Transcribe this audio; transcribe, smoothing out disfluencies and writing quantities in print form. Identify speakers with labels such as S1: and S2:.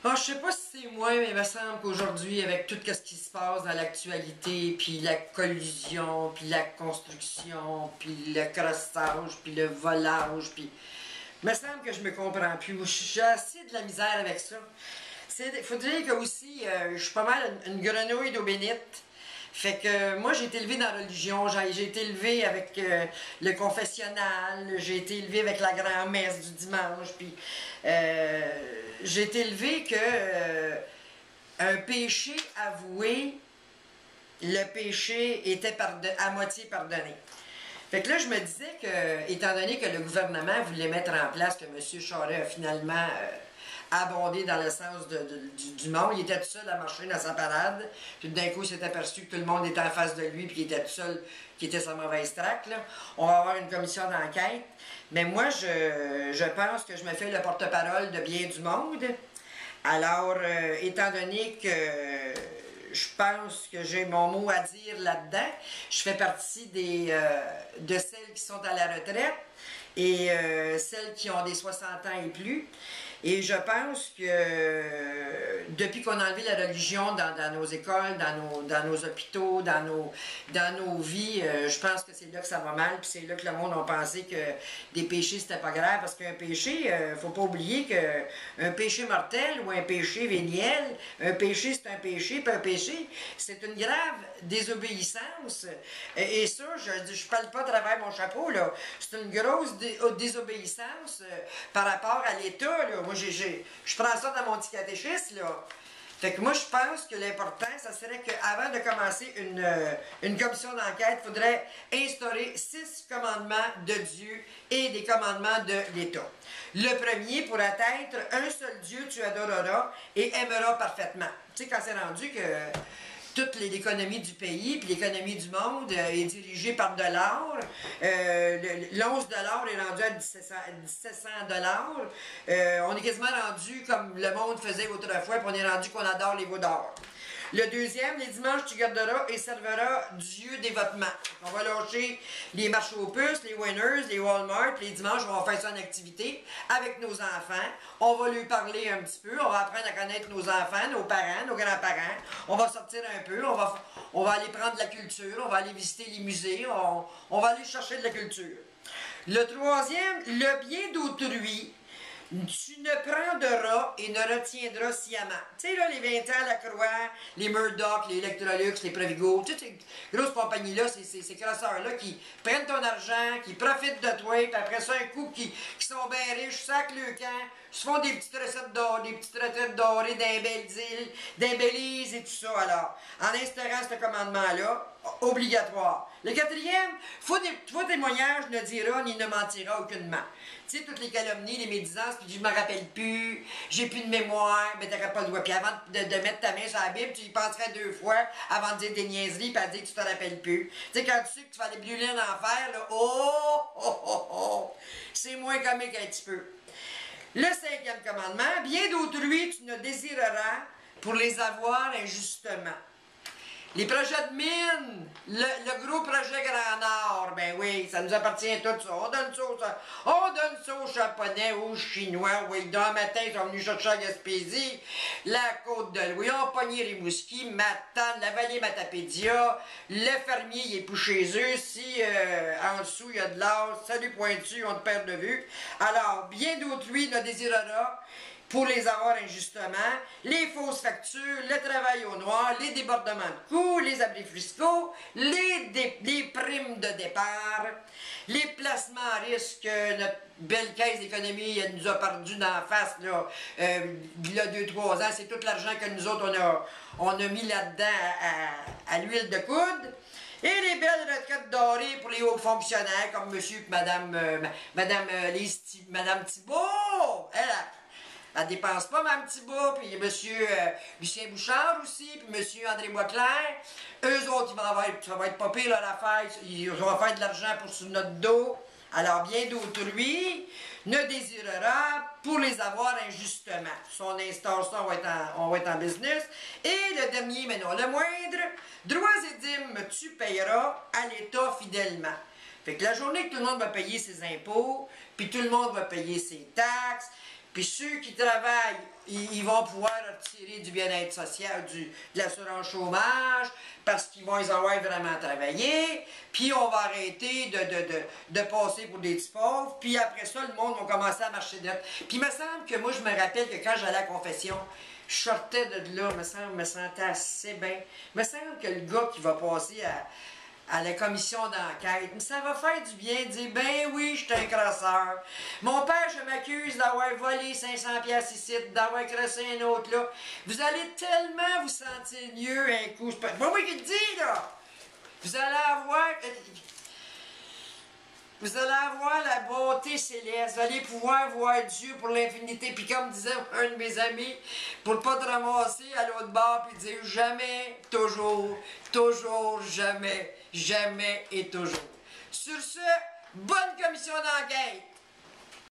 S1: Ah, je sais pas si c'est moi, mais il me semble qu'aujourd'hui, avec tout ce qui se passe dans l'actualité, puis la collusion, puis la construction, puis le crossage, puis le volage, puis... Il me semble que je me comprends plus. Moi, j'ai assez de la misère avec ça. Il faut dire que aussi, je suis pas mal une grenouille d'eau bénite. Fait que moi, j'ai été élevée dans la religion, j'ai été élevée avec le confessionnal, j'ai été élevée avec la grand-messe du dimanche, puis j'ai été élevée que un péché avoué, le péché était à moitié pardonné. Fait que là, je me disais que, étant donné que le gouvernement voulait mettre en place, que M. Charest a finalement abondé dans le sens du monde, il était tout seul à marcher dans sa parade, puis d'un coup, il s'est aperçu que tout le monde était en face de lui, puis qu'il était tout seul, qu'il était sa mauvaise traque, là. On va avoir une commission d'enquête. Mais moi, je pense que je me fais le porte-parole de bien du monde. Alors, étant donné que je pense que j'ai mon mot à dire là-dedans, je fais partie de celles qui sont à la retraite et celles qui ont des 60 ans et plus. Et je pense que depuis qu'on a enlevé la religion dans nos écoles, dans nos hôpitaux, dans nos vies, je pense que c'est là que ça va mal, puis c'est là que le monde a pensé que des péchés c'était pas grave, parce qu'un péché, faut pas oublier qu'un péché mortel ou un péché véniel, un péché c'est un péché, puis un péché c'est une grave désobéissance. Et ça, je parle pas à travers mon chapeau, là, c'est une grosse désobéissance par rapport à l'État, là. Moi, je prends ça dans mon petit catéchisme, là. Fait que moi, je pense que l'important, ça serait qu'avant de commencer une commission d'enquête, il faudrait instaurer 6 commandements de Dieu et des commandements de l'État. Le premier pourrait être « Un seul Dieu tu adoreras et aimeras parfaitement ». Tu sais, quand c'est rendu que toute l'économie du pays, puis l'économie du monde est dirigée par de l'or. L'once de l'or est rendu à 1700 dollars. On est quasiment rendu comme le monde faisait autrefois, puis on est rendu qu'on adore les veaux d'or. Le deuxième, les dimanches tu garderas et serviras Dieu dévotement. On va lâcher les marchés aux puces, les Winners, les Walmart, les dimanches on va faire ça en activité avec nos enfants. On va lui parler un petit peu, on va apprendre à connaître nos enfants, nos parents, nos grands-parents. On va sortir un peu, on va aller prendre de la culture, on va aller visiter les musées, on va aller chercher de la culture. Le troisième, le bien d'autrui. Tu ne prendras et ne retiendras sciemment. Tu sais, là, les 20 ans, la Croix, les Murdoch, les Electrolux, les Provigo, toutes ces grosses compagnies-là, ces crosseurs-là qui prennent ton argent, qui profitent de toi, puis après ça, un coup, qui sont bien riches, sacent le camp, se font des petites recettes d'or, des petites retraites dorées d'un bel île, d'un Belize et tout ça. Alors, en instaurant ce commandement-là, obligatoire. Le quatrième, faux témoignage ne dira ni ne mentira aucunement. Tu sais, toutes les calomnies, les médisances, puis je me rappelle plus, j'ai plus de mémoire, mais t'aurais pas le droit. Puis avant de mettre ta main sur la Bible, tu y penserais 2 fois avant de dire des niaiseries, puis à dire que tu te rappelles plus. Tu sais, quand tu sais que tu vas aller brûler en enfer, là, c'est moins comique un petit peu. Le cinquième commandement, bien d'autrui tu ne désireras pour les avoir injustement. Les projets de mine, le gros projet Grand Nord, ben oui, ça nous appartient tout ça. On donne ça aux Japonais, aux Chinois, oui, demain matin, ils sont venus chercher à Gaspésie, la côte de Louis, on pognait Rimouski, Matane, la vallée Matapédia, le fermier, il est plus chez eux, si en dessous il y a de l'or, salut pointu, on te perd de vue. Alors, bien d'autrui ne désirera pour les avoir injustement, les fausses factures, le travail au noir, les débordements de coûts, les abris fiscaux, les primes de départ, les placements à risque que notre belle caisse d'économie nous a perdu d'en face là, il y a 2-3 ans. C'est tout l'argent que nous autres on a mis là-dedans à l'huile de coude. Et les belles retraites dorées pour les hauts fonctionnaires comme monsieur et madame Thibault. Elle dépense pas, Mme Thibault, puis M. Lucien Bouchard aussi, puis M. André Boisclair. Eux autres, ça va être pas pire leur affaire, ils vont faire de l'argent pour sur notre dos. Alors, bien d'autrui ne désirera pour les avoir injustement. Si on instaure ça, on va être en business. Et le dernier, mais non le moindre, droits et dîmes, tu payeras à l'État fidèlement. Fait que la journée que tout le monde va payer ses impôts, puis tout le monde va payer ses taxes, Puis ceux qui travaillent, ils vont pouvoir retirer du bien-être social, de l'assurance chômage, parce qu'ils vont les avoir vraiment travaillé. Puis on va arrêter de passer pour des petits pauvres. Puis après ça, le monde va commencer à marcher net. Puis il me semble que moi, je me rappelle que quand j'allais à la confession, je sortais de là, me sentais assez bien. Il me semble que le gars qui va passer à la commission d'enquête, ça va faire du bien de dire, ben oui, je suis un crosseur. Mon père, je m'accuse d'avoir volé 500 pièces ici, d'avoir crossé un autre là. Vous allez tellement vous sentir mieux un coup. C'est pas moi qui le dis, là. Vous allez avoir... Vous allez avoir la bonté céleste, vous allez pouvoir voir Dieu pour l'infinité. Puis comme disait un de mes amis, pour ne pas te ramasser à l'autre bord puis dire jamais, toujours, toujours, jamais, jamais et toujours. Sur ce, bonne commission d'enquête!